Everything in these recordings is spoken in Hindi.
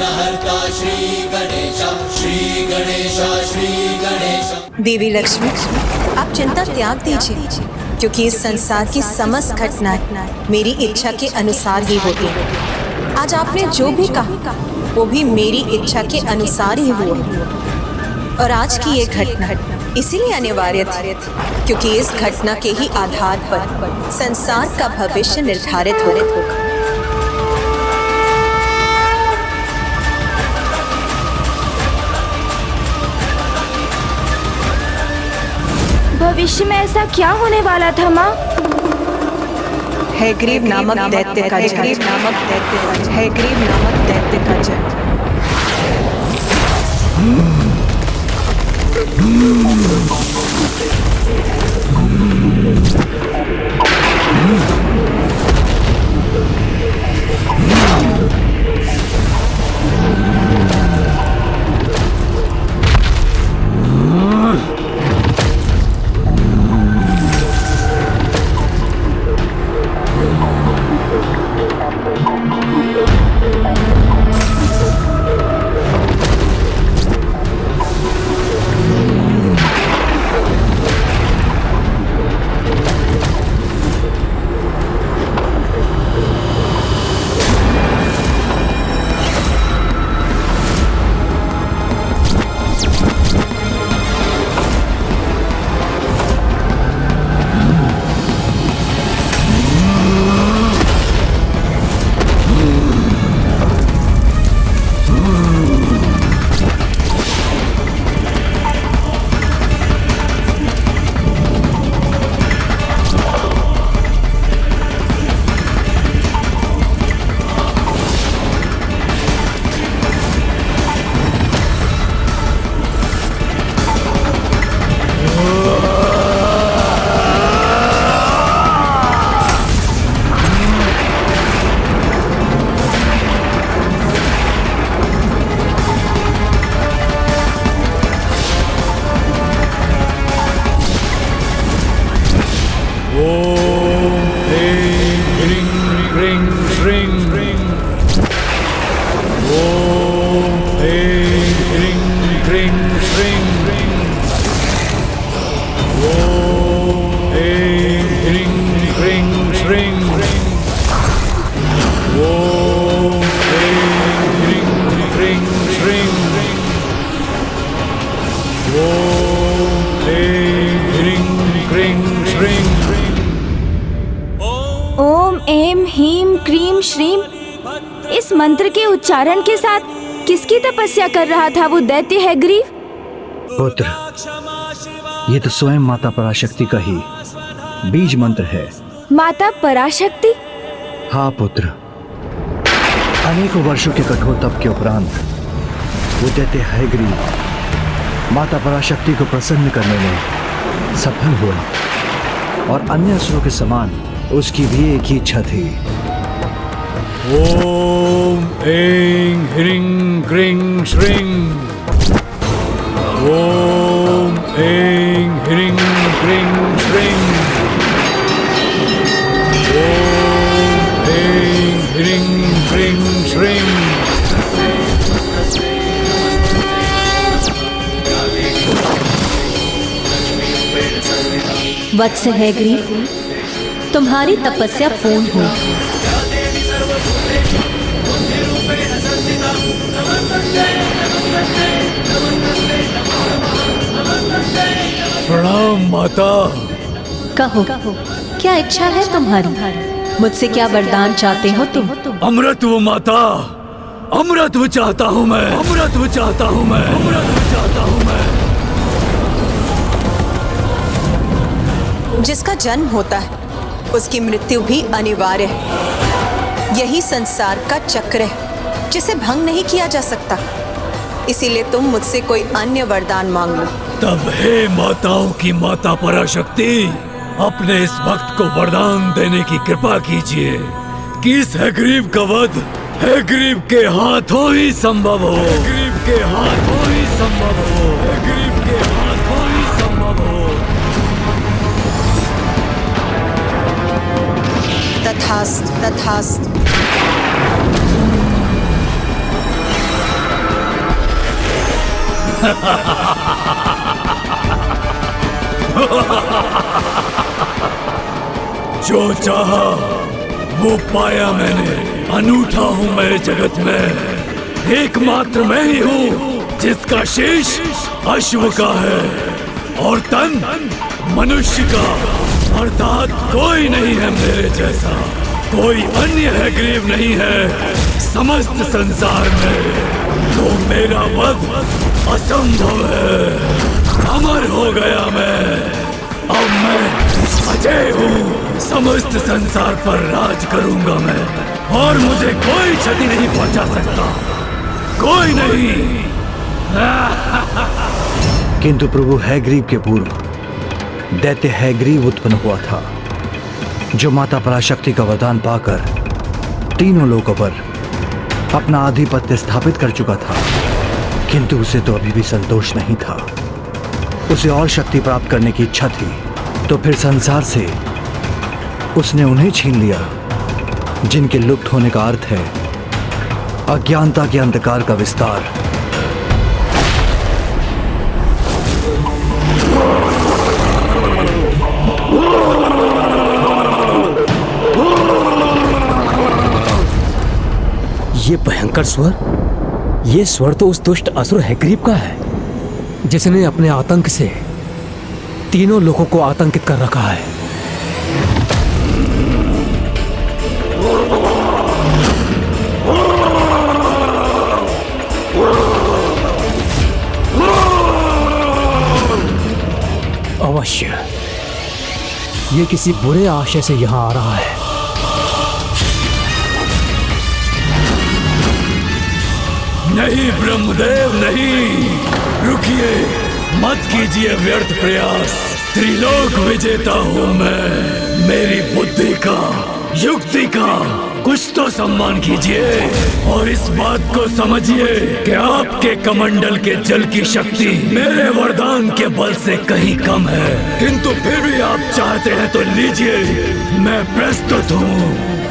विघ्नहर्ता श्री गणेश, श्री गणेश, श्री गणेश। देवी लक्ष्मी, आप चिंता त्याग दीजिए, क्योंकि इस संसार की समस्त घटनाएं मेरी इच्छा के अनुसार ही होती हैं। आज आपने जो भी कहा वो भी मेरी इच्छा के अनुसार ही हुआ, और आज की ये घटना इसीलिए अनिवार्य थी क्योंकि इस घटना के ही आधार पर संसार का भविष्य निर्धारित होगा। भविष्य में ऐसा क्या होने वाला था माँ? हैग्रीव नामक दैत्य का जन्म। ओम ऐं ह्रीं क्रीं श्रीं। इस मंत्र के उच्चारण के साथ किसकी तपस्या कर रहा था वो दैत्य हैग्रीव? पुत्र, ये तो स्वयं माता पराशक्ति का ही बीज मंत्र है। माता पराशक्ति? हाँ पुत्र, अनेकों वर्षों के कठोर तप के उपरांत वो दैत्य हैग्रीव माता पराशक्ति को प्रसन्न करने में सफल हुआ, और अन्य असुरों के समान उसकी भी एक ही इच्छा थी। ओम ऐं ह्रीं क्रीं श्रीं। ओम ऐं ह्रीं क्रीं श्रीं। ओम ऐं ह्रीं क्रीं श्रीं। वत्स हैग्रीव, तुम्हारी तपस्या पूर्ण हो। प्रणाम माता। कहो, क्या इच्छा है तुम्हारी? मुझसे क्या वरदान चाहते हो तुम? अमृत माता, अमृत चाहता हूँ मैं, अमृत चाहता हूँ मैं, अमृत चाहता हूँ मैं। जिसका जन्म होता है उसकी मृत्यु भी अनिवार्य है। यही संसार का चक्र है जिसे भंग नहीं किया जा सकता। इसीलिए तुम मुझसे कोई अन्य वरदान मांग लो। तब हे माताओं की माता पराशक्ति, अपने इस भक्त को वरदान देने की कृपा कीजिए कि इस हैग्रीव का वध हैग्रीव के हाथों ही संभव हो। हैग्रीव के हाथों ही संभव हो। हैग्रीव के हाथों ही संभव हो। तथास्तु, तथास्तु। जो चाहा वो पाया मैंने। अनूठा हूँ मैं जगत में, एकमात्र मैं ही हूँ जिसका शीश अश्व का है और तन मनुष्य का। अर्थात कोई नहीं है मेरे जैसा, कोई अन्य हैग्रीव नहीं है समस्त संसार में। तो मेरा वध असंभव है। अमर हो गया मैं, अब मैं अजय हूँ। समस्त संसार पर राज करूंगा मैं और मुझे कोई क्षति नहीं पहुंचा सकता, कोई नहीं। किंतु प्रभु हैग्रीव के पूर्व दैत्य हैग्रीव उत्पन्न हुआ था, जो माता पराशक्ति का वरदान पाकर तीनों लोकों पर अपना आधिपत्य स्थापित कर चुका था। किंतु उसे तो अभी भी संतोष नहीं था। उसे और शक्ति प्राप्त करने की इच्छा थी, तो फिर संसार से उसने उन्हें छीन लिया जिनके लुप्त होने का अर्थ है अज्ञानता के अंधकार का विस्तार। ये भयंकर स्वर, ये स्वर तो उस दुष्ट असुर हैग्रीव का है जिसने अपने आतंक से तीनों लोगों को आतंकित कर रखा है। अवश्य ये किसी बुरे आशय से यहां आ रहा है। नहीं ब्रह्मदेव नहीं, रुकिए, मत कीजिए व्यर्थ प्रयास। त्रिलोक विजेता हूँ मैं। मेरी बुद्धि का, युक्ति का कुछ तो सम्मान कीजिए और इस बात को समझिए कि आपके कमंडल के जल की शक्ति मेरे वरदान के बल से कहीं कम है। किंतु फिर भी आप चाहते हैं तो लीजिए, मैं प्रस्तुत हूँ।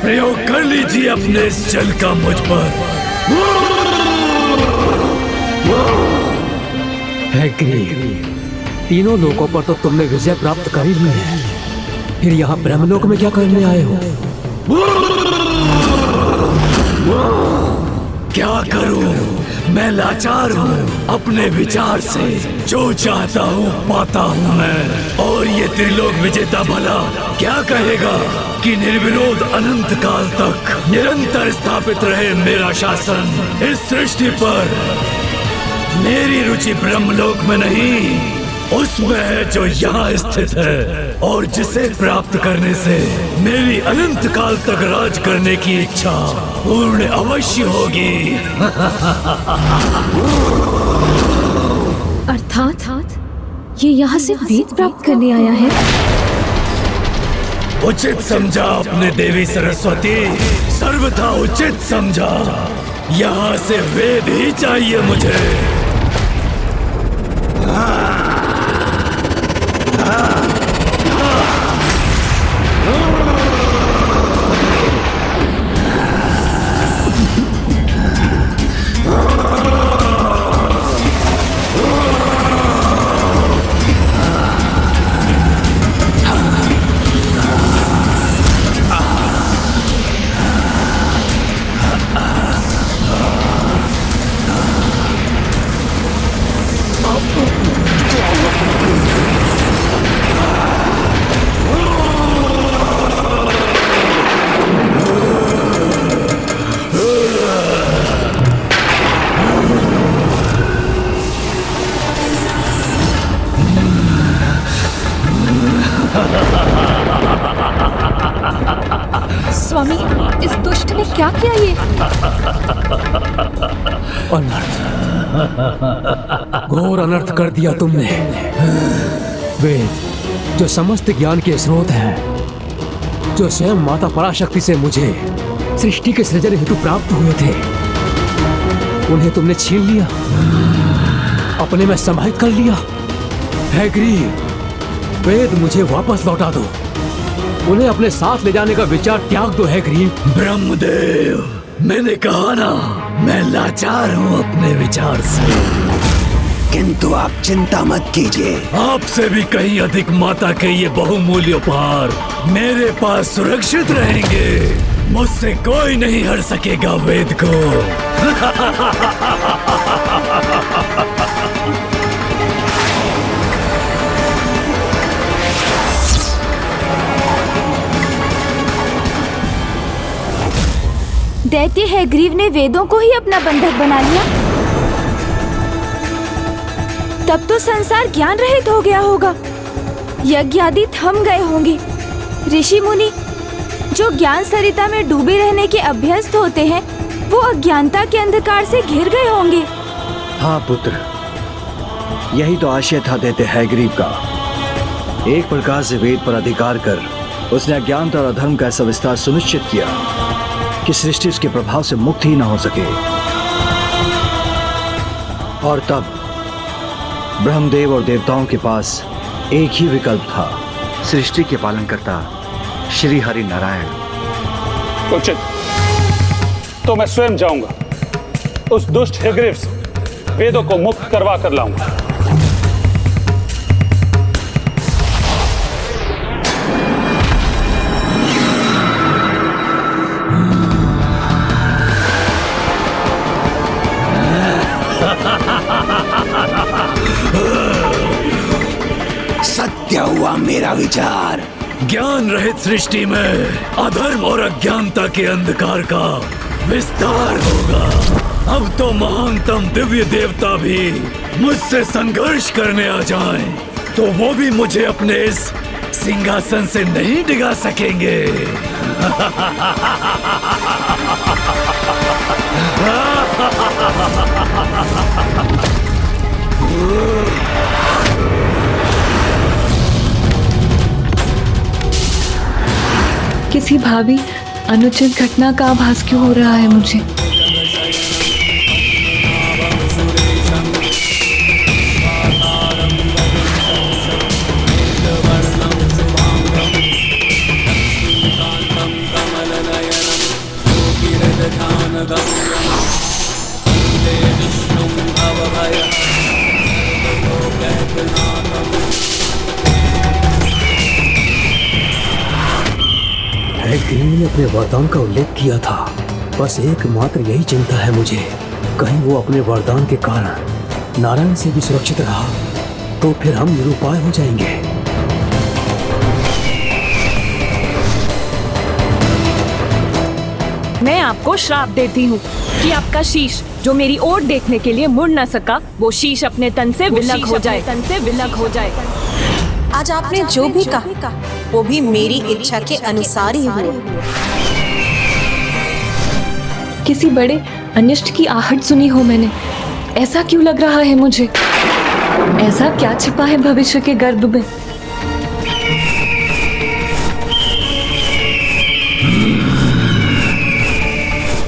प्रयोग कर लीजिए अपने इस जल का मुझ पर। हैग्रीव, तीनों लोकों पर तो तुमने विजय प्राप्त कर ही ली है, फिर यहाँ ब्रह्मलोक में क्या करने आए हो? क्या करूं, मैं लाचार हूँ अपने विचार से। जो चाहता हूँ पाता हूँ मैं। और ये त्रिलोक विजेता भला क्या कहेगा कि निर्विरोध अनंत काल तक निरंतर स्थापित रहे मेरा शासन इस सृष्टि पर। मेरी रुचि ब्रह्मलोक में नहीं, उसमें है जो यहाँ स्थित है और जिसे प्राप्त करने से मेरी अनंत काल तक राज करने की इच्छा पूर्ण अवश्य होगी। अर्थात ये यहाँ से वेद प्राप्त करने आया है। उचित समझा आपने देवी सरस्वती, सर्वथा उचित समझा। यहाँ से वेद ही चाहिए मुझे। स्वामी, इस दुष्ट ने क्या किया ये? अनर्थ, घोर अनर्थ कर दिया तुमने। वेद जो समस्त ज्ञान के स्रोत हैं, जो स्वयं माता पराशक्ति से मुझे सृष्टि के सृजन हेतु प्राप्त हुए थे, उन्हें तुमने छीन लिया, अपने में समाहित कर लिया। हैग्रीव, वेद मुझे वापस लौटा दो, उन्हें अपने साथ ले जाने का विचार त्याग दो। हैग्रीव। ब्रह्मदेव, मैंने कहा ना, मैं लाचार हूँ अपने विचार से। किंतु आप चिंता मत कीजिए, आपसे भी कहीं अधिक माता के ये बहुमूल्य उपहार मेरे पास सुरक्षित रहेंगे। मुझसे कोई नहीं हर सकेगा वेद को। दैत्य हैग्रीव ने वेदों को ही अपना बंधक बना लिया। तब तो संसार ज्ञान रहित हो गया होगा, यज्ञ आदि थम गए होंगे। ऋषि मुनि जो ज्ञान सरिता में डूबे रहने के अभ्यस्त होते हैं, वो अज्ञानता के अंधकार से घिर गए होंगे। हाँ पुत्र, यही तो आशय था दैत्य हैग्रीव का। एक प्रकार से वेद पर अधिकार कर उसने अज्ञानता और अधर्म का ऐसा विस्तार सुनिश्चित किया कि सृष्टि उसके प्रभाव से मुक्त ही न हो सके। और तब ब्रह्मदेव और देवताओं के पास एक ही विकल्प था, सृष्टि के पालनकर्ता श्री हरि नारायण। उचित, तो मैं स्वयं जाऊंगा, उस दुष्ट हैग्रीव से वेदों को मुक्त करवा कर लाऊंगा। सत्य हुआ मेरा विचार। ज्ञान रहित सृष्टि में अधर्म और अज्ञानता के अंधकार का विस्तार होगा। अब तो महानतम दिव्य देवता भी मुझसे संघर्ष करने आ जाएं, तो वो भी मुझे अपने इस सिंहासन से नहीं डिगा सकेंगे। किसी भावी अनुचित घटना का आभास क्यों हो रहा है मुझे? हैग्रीव ने अपने वरदान का उल्लेख किया था। बस एकमात्र यही चिंता है मुझे, कहीं वो अपने वरदान के कारण नारायण से भी सुरक्षित रहा तो फिर हम निरुपाय हो जाएंगे। मैं आपको श्राप देती हूँ कि आपका शीश जो मेरी ओर देखने के लिए मुड़ न सका, वो शीश अपने तन से विलग हो जाए। आज आपने जो भी कहा वो भी मेरी इच्छा के अनुसार ही हुआ। किसी बड़े अनिष्ट की आहट सुनी हो मैंने, ऐसा क्यों लग रहा है मुझे? ऐसा क्या छिपा है भविष्य के गर्भ में?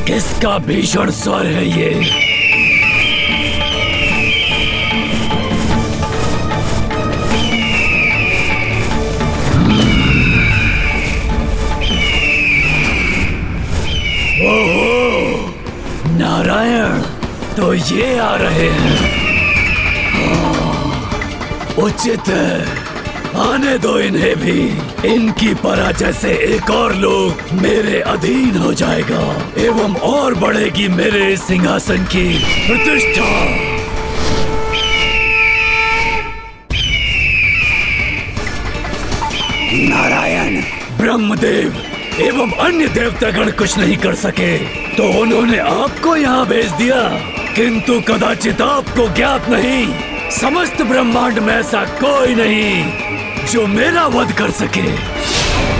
किसका भीषण स्वर है ये? ओहो, नारायण तो ये आ रहे हैं। उचित है, आने दो इन्हें भी। इनकी पराजय से एक और लोग मेरे अधीन हो जाएगा एवं और बढ़ेगी मेरे सिंहासन की प्रतिष्ठा। नारायण, ब्रह्मदेव एवं अन्य देवतागण कुछ नहीं कर सके तो उन्होंने आपको यहाँ भेज दिया, किंतु कदाचित आपको ज्ञात नहीं, समस्त ब्रह्मांड में ऐसा कोई नहीं जो मेरा वध कर सके।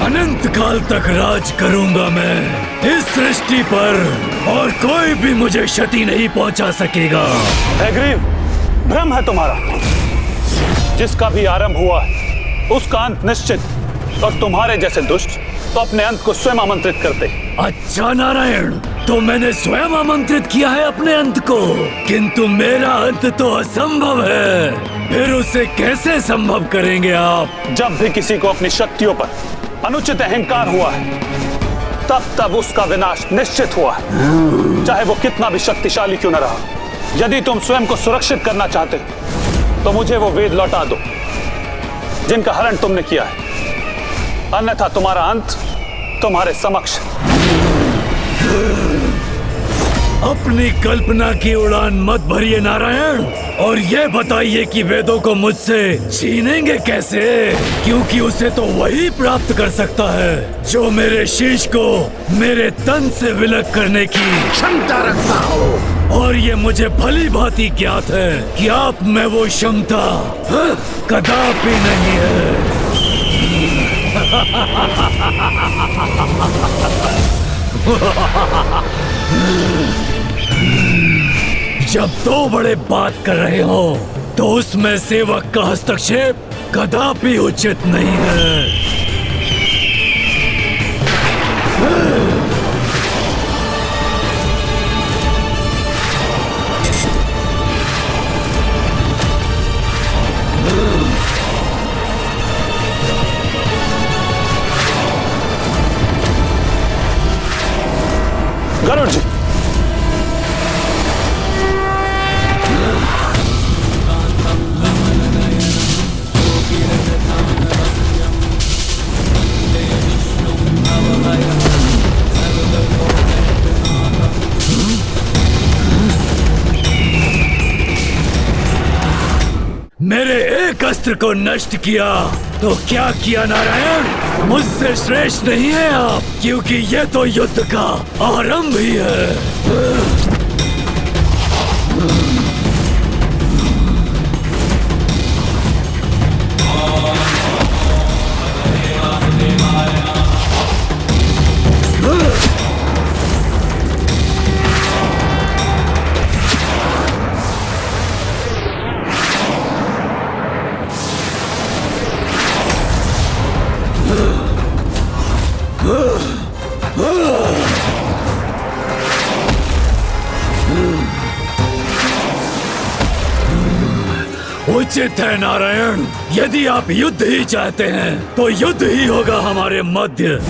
अनंत काल तक राज करूंगा मैं इस सृष्टि पर और कोई भी मुझे क्षति नहीं पहुंचा सकेगा। हैग्रीव, भ्रम है तुम्हारा। जिसका भी आरंभ हुआ है उसका अंत निश्चित, और तुम्हारे जैसे दुष्ट तो अपने अंत को स्वयं आमंत्रित करते। अच्छा नारायण, तो मैंने स्वयं आमंत्रित किया है अपने अंत को, किंतु मेरा अंत तो असंभव है। फिर उसे कैसे संभव करेंगे आप? जब भी किसी को अपनी शक्तियों पर अनुचित अहंकार हुआ है, तब तब उसका विनाश निश्चित हुआ है, चाहे वो कितना भी शक्तिशाली क्यों न रहा। यदि तुम स्वयं को सुरक्षित करना चाहते हो तो मुझे वो वेद लौटा दो जिनका हरण तुमने किया है, अन्यथा तुम्हारा अंत तुम्हारे समक्ष। अपनी कल्पना की उड़ान मत भरिए नारायण, और ये बताइए कि वेदों को मुझसे छीनेंगे कैसे, क्योंकि उसे तो वही प्राप्त कर सकता है जो मेरे शीश को मेरे तन से विलग करने की क्षमता रखता हो। और ये मुझे भली भांति ज्ञात है कि आप में वो क्षमता कदापि नहीं है। जब दो बड़े बात कर रहे हो तो उसमें सेवक का हस्तक्षेप कदापि उचित नहीं है। गरुड़ जी, मेरे एक अस्त्र को नष्ट किया तो क्या किया नारायण? मुझसे श्रेष्ठ नहीं है आप, क्योंकि ये तो युद्ध का आरंभ ही है। उचित है नारायण, यदि आप युद्ध ही चाहते हैं तो युद्ध ही होगा हमारे मध्य।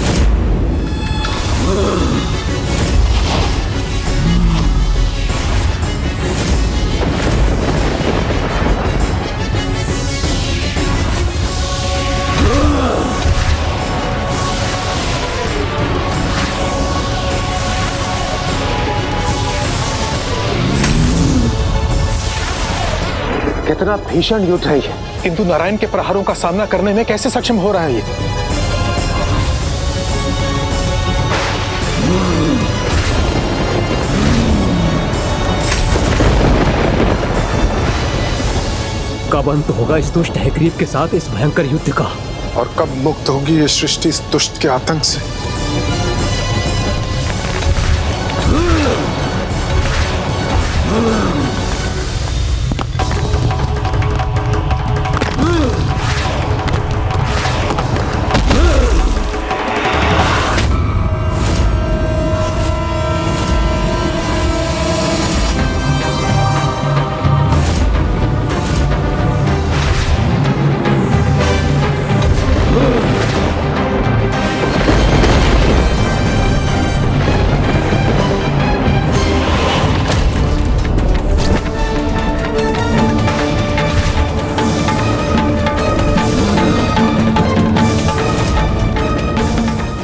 कितना भीषण युद्ध है ये, किंतु नारायण के प्रहारों का सामना करने में कैसे सक्षम हो रहा है ये? कब अंत होगा इस दुष्ट हैग्रीव के साथ इस भयंकर युद्ध का? और कब मुक्त होगी ये सृष्टि इस दुष्ट के आतंक से?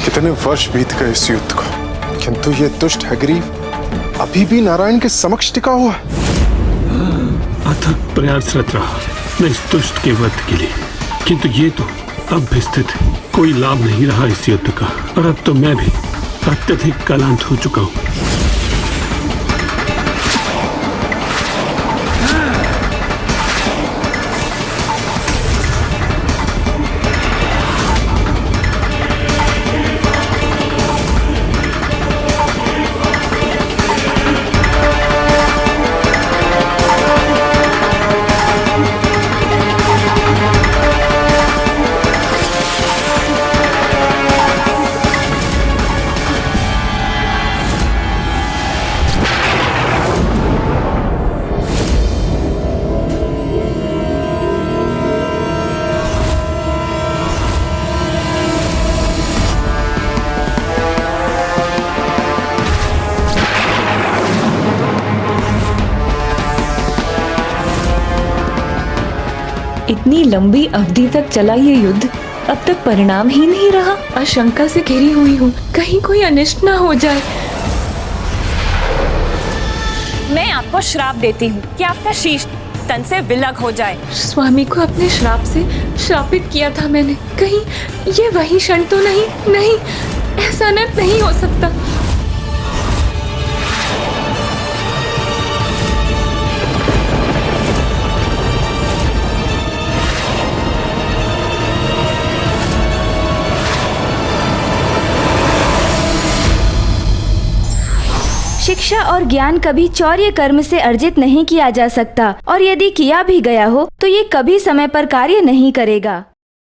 कितने वर्ष बीत गए इस युद्ध को, किंतु ये दुष्ट हैग्रीव अभी भी नारायण के समक्ष टिका हुआ है। अथक प्रयासरत रहा मैं इस दुष्ट के वध के लिए, किंतु ये तो अब भी स्थित है। कोई लाभ नहीं रहा इस युद्ध का, और अब तो मैं भी अत्यधिक क्लांत हो चुका हूँ। इतनी लंबी अवधि तक चला ये युद्ध, अब तक परिणाम ही नहीं रहा। आशंका से घिरी हुई हूँ, कहीं कोई अनिष्ट ना हो जाए। मैं आपको श्राप देती हूँ कि आपका शीश तन से विलग हो जाए। स्वामी को अपने श्राप से श्रापित किया था मैंने, कहीं ये वही क्षण तो नहीं? नहीं, ऐसा अनर्थ नहीं हो सकता। शिक्षा और ज्ञान कभी चौर्य कर्म से अर्जित नहीं किया जा सकता, और यदि किया भी गया हो तो ये कभी समय पर कार्य नहीं करेगा।